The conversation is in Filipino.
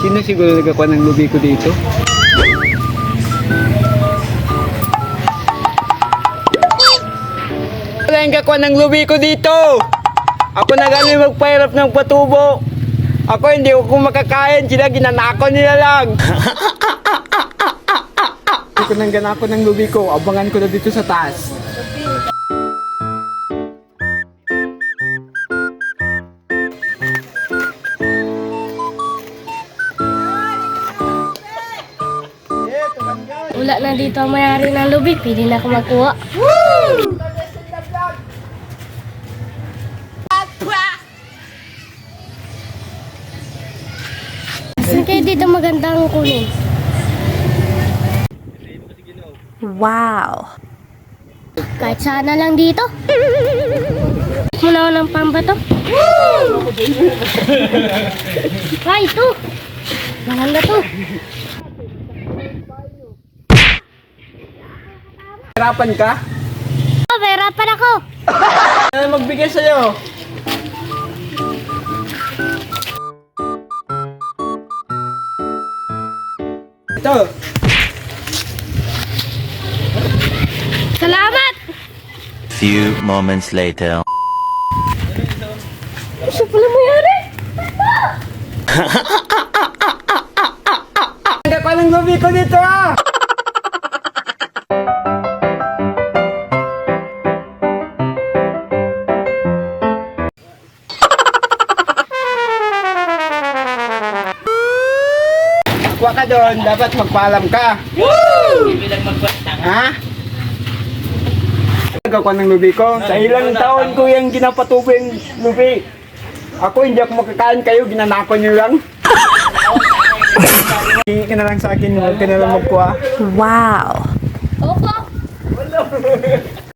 Sino siguro nagkakuha ng lubi ko dito? Wala yung kakuha ng lubi ko dito! Ako na galing magpahirap ng patubo. Ako hindi ko makakain, sila ginanako nila lang. Hindi ko nang ganako ng lubi ko, abangan ko na dito sa taas. Wala na dito ang mayari ng lubi. Pili na ako magkuha. Saan kayo dito magandang kunin? Wow! Kahit saan na lang dito. Muna ng pambato. Ay, ito. Maganda to. Hirapan ka? Oh, mahirapan ako. Ano magbigay sa'yo? Ito. Salamat! Few moments later. Siya pala mayari. Hindi ko ng lubi ko dito ah! Kuha ka doon, dapat magpaalam ka. Ha? Nagkakuha ng lubi ko. Sa ilang taon ko yung ginapatubo yung lubi. Ako hindi ako makakain kayo, ginanako nyo lang. Hingi ka na lang sa akin, huwag ka na lang magkuha. Wow! Opo.